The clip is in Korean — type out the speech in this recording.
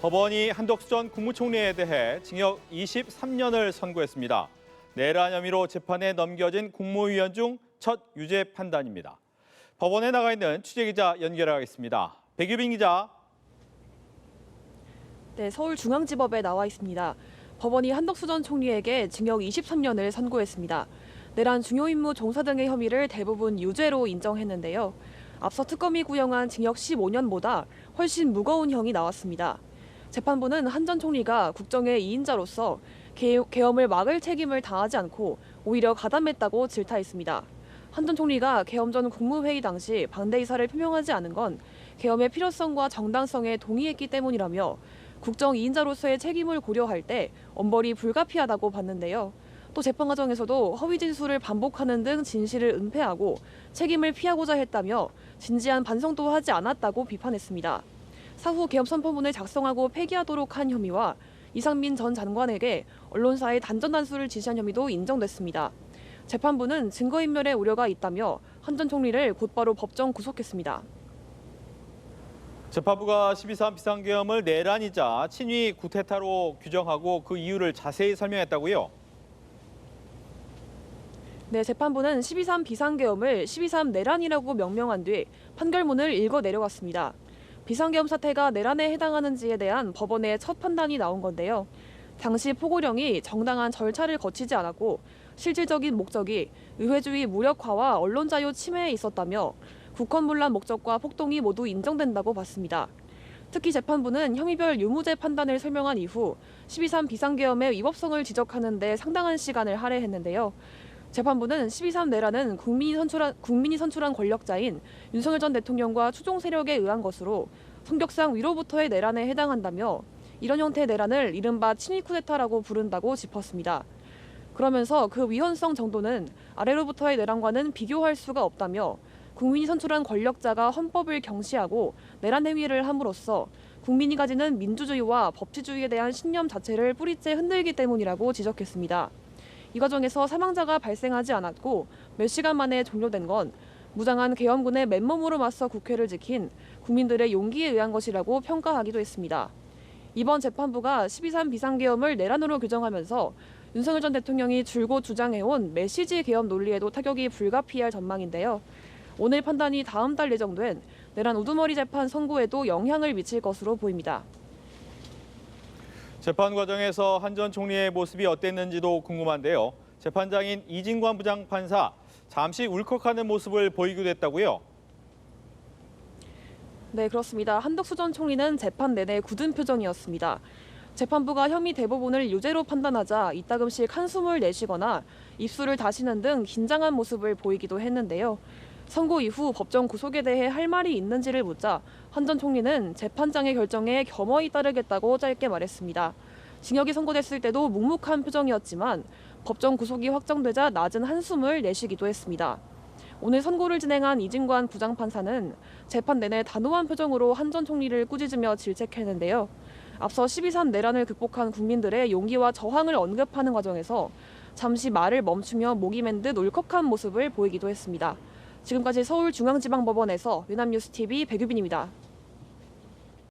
법원이 한덕수 전 국무총리에 대해 징역 23년을 선고했습니다. 내란 혐의로 재판에 넘겨진 국무위원 중 첫 유죄 판단입니다. 법원에 나가 있는 취재기자 연결하겠습니다. 백유빈 기자. 네, 서울중앙지법에 나와 있습니다. 법원이 한덕수 전 총리에게 징역 23년을 선고했습니다. 내란 중요 임무 종사 등의 혐의를 대부분 유죄로 인정했는데요. 앞서 특검이 구형한 징역 15년보다 훨씬 무거운 형이 나왔습니다. 재판부는 한 전 총리가 국정의 2인자로서 계엄을 막을 책임을 다하지 않고 오히려 가담했다고 질타했습니다. 한 전 총리가 계엄 전 국무회의 당시 반대 의사를 표명하지 않은 건 계엄의 필요성과 정당성에 동의했기 때문이라며 국정 2인자로서의 책임을 고려할 때 엄벌이 불가피하다고 봤는데요. 또 재판 과정에서도 허위 진술을 반복하는 등 진실을 은폐하고 책임을 피하고자 했다며 진지한 반성도 하지 않았다고 비판했습니다. 사후 계엄 선포문을 작성하고 폐기하도록 한 혐의와 이상민 전 장관에게 언론사에 단전 단수를 지시한 혐의도 인정됐습니다. 재판부는 증거인멸의 우려가 있다며 한 전 총리를 곧바로 법정 구속했습니다. 재판부가 12.3 비상계엄을 내란이자 친위 구테타로 규정하고 그 이유를 자세히 설명했다고요? 네, 재판부는 12.3 비상계엄을 12.3 내란이라고 명명한 뒤 판결문을 읽어 내려갔습니다. 비상계엄 사태가 내란에 해당하는지에 대한 법원의 첫 판단이 나온 건데요. 당시 포고령이 정당한 절차를 거치지 않았고 실질적인 목적이 의회주의 무력화와 언론자유 침해에 있었다며 국헌문란 목적과 폭동이 모두 인정된다고 봤습니다. 특히 재판부는 혐의별 유무죄 판단을 설명한 이후 12.3 비상계엄의 위법성을 지적하는 데 상당한 시간을 할애했는데요. 재판부는 12.3 내란은 국민이 선출한 권력자인 윤석열 전 대통령과 추종 세력에 의한 것으로 성격상 위로부터의 내란에 해당한다며 이런 형태의 내란을 이른바 친위 쿠데타라고 부른다고 짚었습니다. 그러면서 그 위헌성 정도는 아래로부터의 내란과는 비교할 수가 없다며 국민이 선출한 권력자가 헌법을 경시하고 내란 행위를 함으로써 국민이 가지는 민주주의와 법치주의에 대한 신념 자체를 뿌리째 흔들기 때문이라고 지적했습니다. 이 과정에서 사망자가 발생하지 않았고 몇 시간 만에 종료된 건 무장한 계엄군의 맨몸으로 맞서 국회를 지킨 국민들의 용기에 의한 것이라고 평가하기도 했습니다. 이번 재판부가 12.3 비상계엄을 내란으로 규정하면서 윤석열 전 대통령이 줄곧 주장해온 메시지 계엄 논리에도 타격이 불가피할 전망인데요. 오늘 판단이 다음 달 예정된 내란 우두머리 재판 선고에도 영향을 미칠 것으로 보입니다. 재판 과정에서 한 전 총리의 모습이 어땠는지도 궁금한데요. 재판장인 이진관 부장판사, 잠시 울컥하는 모습을 보이기도 했다고요? 네, 그렇습니다. 한덕수 전 총리는 재판 내내 굳은 표정이었습니다. 재판부가 혐의 대부분을 유죄로 판단하자 이따금씩 한숨을 내쉬거나 입술을 다시는 등 긴장한 모습을 보이기도 했는데요. 선고 이후 법정 구속에 대해 할 말이 있는지를 묻자 한 전 총리는 재판장의 결정에 겸허히 따르겠다고 짧게 말했습니다. 징역이 선고됐을 때도 묵묵한 표정이었지만 법정 구속이 확정되자 낮은 한숨을 내쉬기도 했습니다. 오늘 선고를 진행한 이진관 부장판사는 재판 내내 단호한 표정으로 한 전 총리를 꾸짖으며 질책했는데요. 앞서 12.3 내란을 극복한 국민들의 용기와 저항을 언급하는 과정에서 잠시 말을 멈추며 목이 맨 듯 울컥한 모습을 보이기도 했습니다. 지금까지 서울중앙지방법원에서 연합뉴스TV 백유빈입니다.